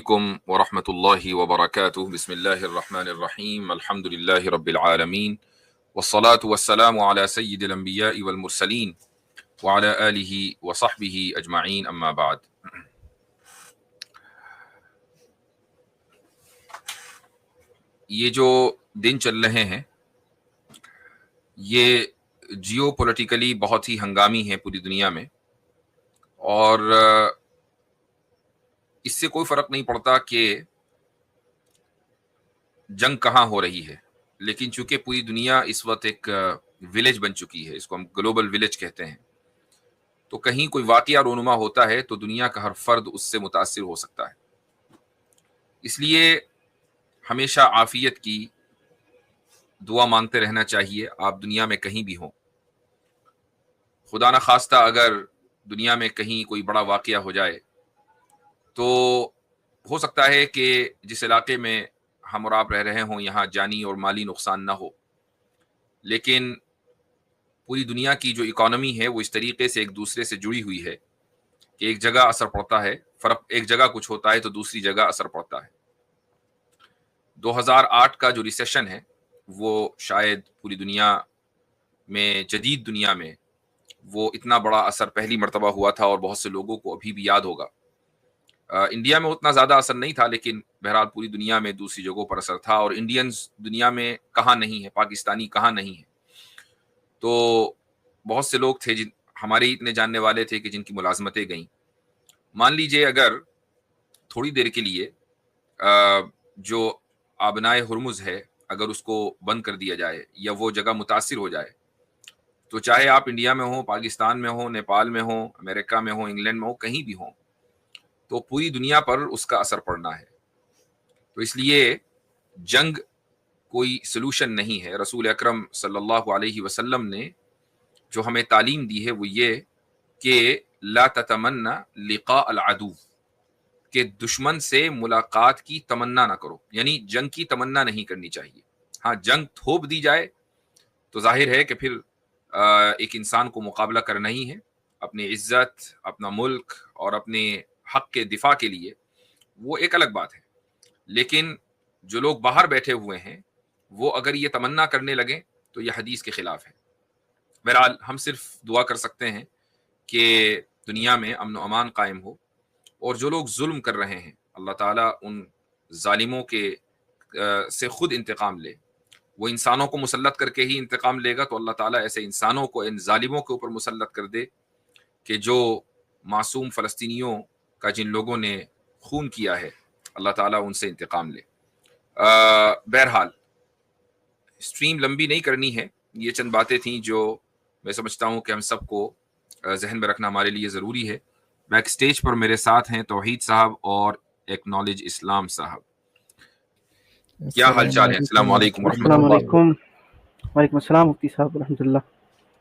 علیکم ورحمۃ اللہ وبرکاتہ۔ بسم اللہ الرحمن الرحیم، الحمد للہ رب العالمین، والصلاة والسلام علی سید الانبیاء والمرسلین وعلی آلہ وصحبہ اجمعین، اما بعد۔ یہ جو دن چل رہے ہیں یہ جیو پولیٹیکلی بہت ہی ہنگامی ہے پوری دنیا میں، اور اس سے کوئی فرق نہیں پڑتا کہ جنگ کہاں ہو رہی ہے، لیکن چونکہ پوری دنیا اس وقت ایک ولیج بن چکی ہے، اس کو ہم گلوبل ولیج کہتے ہیں، تو کہیں کوئی واقعہ رونما ہوتا ہے تو دنیا کا ہر فرد اس سے متاثر ہو سکتا ہے۔ اس لیے ہمیشہ عافیت کی دعا مانگتے رہنا چاہیے، آپ دنیا میں کہیں بھی ہوں۔ خدا نخواستہ اگر دنیا میں کہیں کوئی بڑا واقعہ ہو جائے تو ہو سکتا ہے کہ جس علاقے میں ہم اور آپ رہ رہے ہوں یہاں جانی اور مالی نقصان نہ ہو، لیکن پوری دنیا کی جو اکانومی ہے وہ اس طریقے سے ایک دوسرے سے جڑی ہوئی ہے کہ ایک جگہ اثر پڑتا ہے، فرق ایک جگہ کچھ ہوتا ہے تو دوسری جگہ اثر پڑتا ہے۔ 2008 کا جو ریسیشن ہے وہ شاید پوری دنیا میں، جدید دنیا میں، وہ اتنا بڑا اثر پہلی مرتبہ ہوا تھا اور بہت سے لوگوں کو ابھی بھی یاد ہوگا۔ انڈیا میں اتنا زیادہ اثر نہیں تھا، لیکن بہرحال پوری دنیا میں دوسری جگہوں پر اثر تھا، اور انڈینز دنیا میں کہاں نہیں ہے، پاکستانی کہاں نہیں ہے۔ تو بہت سے لوگ تھے ہمارے اتنے جاننے والے تھے کہ جن کی ملازمتیں گئیں۔ مان لیجئے اگر تھوڑی دیر کے لیے جو آبنائے ہرمز ہے اگر اس کو بند کر دیا جائے یا وہ جگہ متاثر ہو جائے، تو چاہے آپ انڈیا میں ہوں، پاکستان میں ہوں، نیپال میں ہوں، امریکہ میں ہوں، انگلینڈ میں ہوں، کہیں بھی ہوں، تو پوری دنیا پر اس کا اثر پڑنا ہے۔ تو اس لیے جنگ کوئی سلوشن نہیں ہے۔ رسول اکرم صلی اللہ علیہ وسلم نے جو ہمیں تعلیم دی ہے وہ یہ کہ لا تتمنا لقاء العدو، کہ دشمن سے ملاقات کی تمنا نہ کرو، یعنی جنگ کی تمنا نہیں کرنی چاہیے۔ ہاں، جنگ تھوپ دی جائے تو ظاہر ہے کہ پھر ایک انسان کو مقابلہ کرنا ہی ہے، اپنی عزت، اپنا ملک اور اپنے حق کے دفاع کے لیے، وہ ایک الگ بات ہے۔ لیکن جو لوگ باہر بیٹھے ہوئے ہیں وہ اگر یہ تمنا کرنے لگیں تو یہ حدیث کے خلاف ہے۔ بہرحال ہم صرف دعا کر سکتے ہیں کہ دنیا میں امن و امان قائم ہو، اور جو لوگ ظلم کر رہے ہیں اللہ تعالیٰ ان ظالموں کے سے خود انتقام لے۔ وہ انسانوں کو مسلط کر کے ہی انتقام لے گا، تو اللہ تعالیٰ ایسے انسانوں کو ان ظالموں کے اوپر مسلط کر دے کہ جو معصوم فلسطینیوں کا جن لوگوں نے خون کیا ہے، اللہ تعالیٰ ان سے انتقام لے۔ بہرحال اسٹریم لمبی نہیں کرنی ہے، یہ چند باتیں تھیں جو میں سمجھتا ہوں کہ ہم سب کو ذہن میں رکھنا ہمارے لیے ضروری ہے۔ بیک سٹیج پر میرے ساتھ ہیں توحید صاحب اور ایکنالج اسلام صاحب۔ کیا حال چال ہے؟ السلام علیکم ورحمۃ السلام اللہ۔ علیکم۔ وعلیکم السلام مفتی صاحب الحمد للہ۔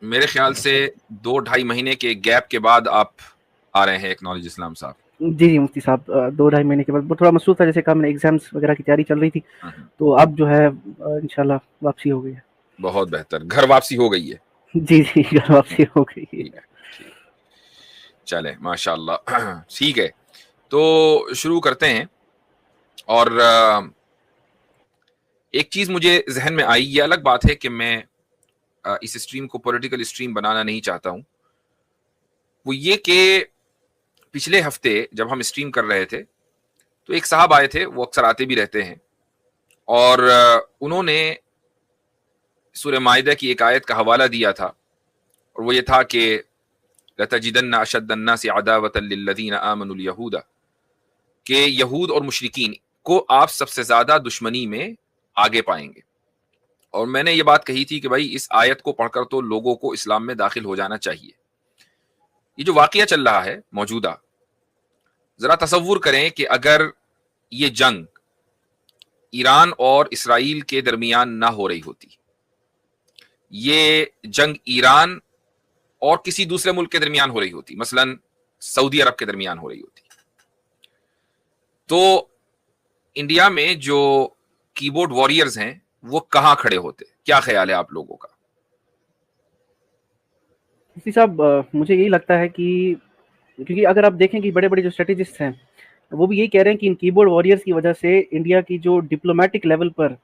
میرے خیال سے 2-2.5 مہینے کے گیپ کے بعد آپ آ رہے ہیں ایکنالج اسلام صاحب۔ جی مفتی صاحب 2-2.5 مہینے کے بعد تھوڑا مصروف تھا، جیسے کہا میں نے ایگزامس وغیرہ کی تیاری چل رہی تھی، تو اب جو ہے انشاءاللہ واپسی ہو گئی ہے۔ بہت بہتر، گھر واپسی ہو گئی ہے؟ جی جی گھر واپسی ہو گئی ہے۔ ٹھیک ہے، چلے ماشاء اللہ، ٹھیک ہے، تو شروع کرتے ہیں۔ اور ایک چیز مجھے ذہن میں آئی، یہ الگ بات ہے کہ میں اس اسٹریم کو پولیٹیکل اسٹریم بنانا نہیں چاہتا ہوں، وہ یہ کہ پچھلے ہفتے جب ہم اسٹریم کر رہے تھے تو ایک صاحب آئے تھے، وہ اکثر آتے بھی رہتے ہیں، اور انہوں نے سورہ مائدہ کی ایک آیت کا حوالہ دیا تھا، اور وہ یہ تھا کہ لَتَجِدَنَّ أَشَدَّ النَّاسِ عَدَاوَةً لِلَّذِينَ آمَنُوا الْيَهُودَ، کہ یہود اور مشرکین کو آپ سب سے زیادہ دشمنی میں آگے پائیں گے۔ اور میں نے یہ بات کہی تھی کہ بھائی اس آیت کو پڑھ کر تو لوگوں کو اسلام میں داخل ہو جانا چاہیے۔ یہ جو واقعہ چل رہا ہے موجودہ، ذرا تصور کریں کہ اگر یہ جنگ ایران اور اسرائیل کے درمیان نہ ہو رہی ہوتی، یہ جنگ ایران اور کسی دوسرے ملک کے درمیان ہو رہی ہوتی، مثلا سعودی عرب کے درمیان ہو رہی ہوتی، تو انڈیا میں جو کی بورڈ واریئرز ہیں وہ کہاں کھڑے ہوتے؟ کیا خیال ہے آپ لوگوں کا؟ مفتی صاحب مجھے یہی لگتا ہے کہ کیونکہ اگر آپ دیکھیں کہ بڑے بڑے جو اسٹریٹجسٹ ہیں وہ بھی یہی کہہ رہے ہیں کہ ان کی بورڈ وارئرز کی وجہ سے انڈیا کی جو ڈپلومیٹک لیول پر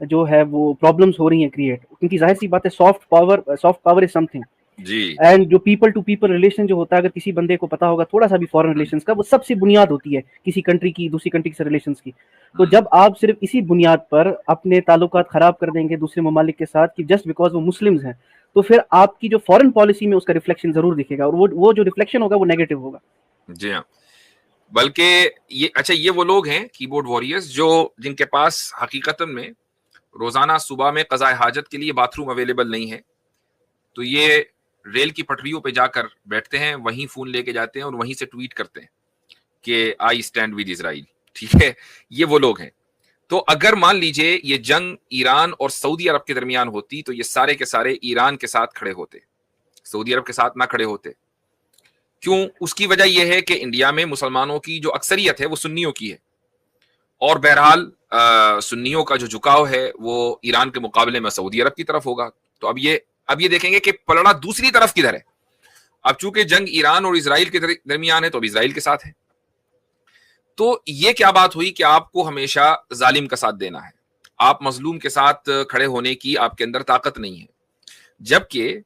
جو ہے وہ پرابلمس ہو رہی ہیں کریٹ، کیونکہ ظاہر سی بات ہے soft power is something, جی اینڈ جو پیپل ٹو پیپل ریلیشن جو ہوتا ہے، اگر کسی بندے کو پتا ہوگا تھوڑا سا بھی فورن ریلیشنز کا، وہ سب سے بنیاد ہوتی ہے کسی کنٹری کی دوسری کنٹری سے ریلیشنز کی. تو جب آپ صرف اسی بنیاد پر اپنے تعلقات خراب کر دیں گے دوسرے ممالک کے ساتھ کہ جسٹ بیکاز وہ مسلمز ہیں، تو پھر آپ کی جو فورن پالیسی میں اس کا ریفلیکشن ضرور دکھے گا، اور وہ جو ریفلیکشن ہوگا وہ نیگیٹو ہوگا. جی ہاں، بلکہ یہ اچھا یہ وہ لوگ ہیں کی بورڈ واریئرز جن کے پاس حقیقت میں روزانہ صبح میں قضاء حاجت کے لیے باتھ روم اویلیبل نہیں ہے، تو یہ ریل کی پٹریوں پہ جا کر بیٹھتے ہیں، وہیں فون لے کے جاتے ہیں اور وہیں سے ٹویٹ کرتے ہیں کہ آئی اسٹینڈ ود اسرائیل. ٹھیک ہے، یہ وہ لوگ ہیں. تو اگر مان لیجئے یہ جنگ ایران اور سعودی عرب کے درمیان ہوتی تو یہ سارے کے سارے ایران کے ساتھ کھڑے ہوتے، سعودی عرب کے ساتھ نہ کھڑے ہوتے. کیوں؟ اس کی وجہ یہ ہے کہ انڈیا میں مسلمانوں کی جو اکثریت ہے وہ سنیوں کی ہے، اور بہرحال سنیوں کا جو جھکاؤ ہے وہ ایران کے مقابلے میں سعودی عرب کی طرف ہوگا. تو اب یہ دیکھیں گے کہ پلڑا دوسری طرف کدھر ہے. اب چونکہ جنگ ایران اور اسرائیل کے درمیان ہے تو اب اسرائیل کے ساتھ ہے. تو یہ کیا بات ہوئی کہ آپ کو ہمیشہ ظالم کا ساتھ دینا ہے، آپ مظلوم کے ساتھ کھڑے ہونے کی آپ کے اندر طاقت نہیں ہے. جبکہ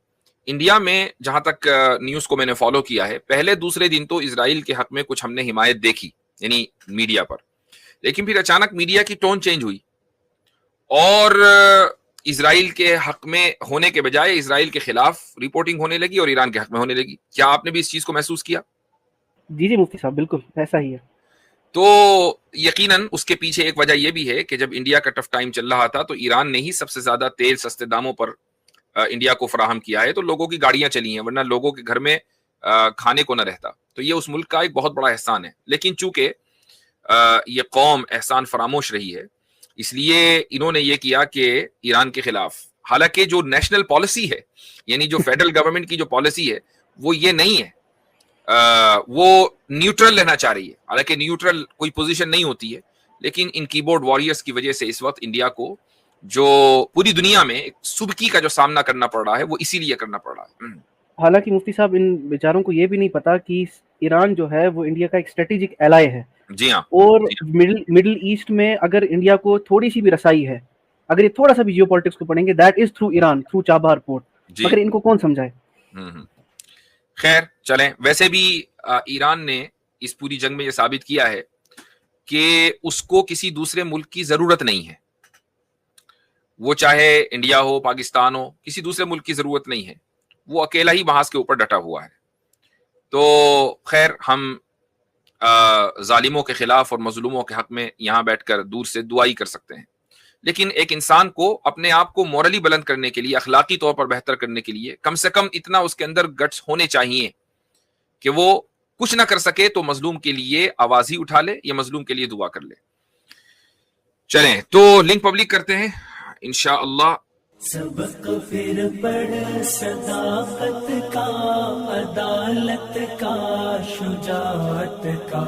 انڈیا میں جہاں تک نیوز کو میں نے فالو کیا ہے، پہلے دوسرے دن تو اسرائیل کے حق میں کچھ ہم نے حمایت دیکھی، یعنی میڈیا پر، لیکن پھر اچانک میڈیا کی ٹون چینج ہوئی اور اسرائیل کے حق میں ہونے کے بجائے اسرائیل کے خلاف رپورٹنگ ہونے لگی اور ایران کے حق میں ہونے لگی. کیا آپ نے بھی اس چیز کو محسوس کیا؟ جی مفتی صاحب، بالکل ایسا ہی ہے. تو یقیناً اس کے پیچھے ایک وجہ یہ بھی ہے کہ جب انڈیا کا ٹف ٹائم چل رہا تھا تو ایران نے ہی سب سے زیادہ تیل سستے داموں پر انڈیا کو فراہم کیا ہے، تو لوگوں کی گاڑیاں چلی ہیں، ورنہ لوگوں کے گھر میں کھانے کو نہ رہتا. تو یہ اس ملک کا ایک بہت بڑا احسان ہے. لیکن چونکہ یہ قوم احسان فراموش رہی ہے، اس لیے انہوں نے یہ کیا کہ ایران کے خلاف، حالانکہ جو نیشنل پالیسی ہے، یعنی جو فیڈرل گورنمنٹ کی جو پالیسی ہے وہ یہ نہیں ہے، وہ نیوٹرل رہنا چاہ رہی ہے. حالانکہ نیوٹرل کوئی پوزیشن نہیں ہوتی ہے، لیکن ان کی بورڈ واریئرز کی وجہ سے اس وقت انڈیا کو جو پوری دنیا میں سبکی کا جو سامنا کرنا پڑ رہا ہے وہ اسی لیے کرنا پڑ رہا ہے. حالانکہ مفتی صاحب ان بیچاروں کو یہ بھی نہیں پتا کہ ایران جو ہے وہ انڈیا کا ایک اسٹریٹجک ایلائی ہے. جی ہاں، اور مڈل ایسٹ میں اگر انڈیا کو تھوڑی سی بھی رسائی ہے، اگر یہ تھوڑا سا بھی جیو پالیٹکس کو پڑھیں گے، that is through Iran, through Chabahar port. مگر ان کو کون سمجھائے؟ خیر چلیں، ویسے بھی ایران نے اس پوری جنگ میں یہ ثابت کیا ہے کہ اس کو کسی دوسرے ملک کی ضرورت نہیں ہے، وہ چاہے انڈیا ہو، پاکستان ہو، کسی دوسرے ملک کی ضرورت نہیں ہے، وہ اکیلا ہی محاذ کے اوپر ڈٹا ہوا ہے. تو خیر ہم ظالموں کے خلاف اور مظلوموں کے حق میں یہاں بیٹھ کر دور سے دعائی کر سکتے ہیں، لیکن ایک انسان کو اپنے آپ کو مورلی بلند کرنے کے لیے، اخلاقی طور پر بہتر کرنے کے لیے کم سے کم اتنا اس کے اندر گٹس ہونے چاہیے کہ وہ کچھ نہ کر سکے تو مظلوم کے لیے آواز ہی اٹھا لے یا مظلوم کے لیے دعا کر لے. چلیں تو لنک پبلک کرتے ہیں انشاءاللہ. سبق پھر پڑھ صداقت کا، عدالت کا، شجاعت کا،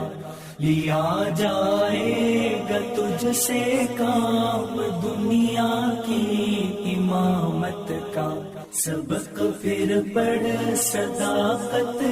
لیا جائے گا تجھ سے کام دنیا کی امامت کا. سبق پھر پڑھ صداقت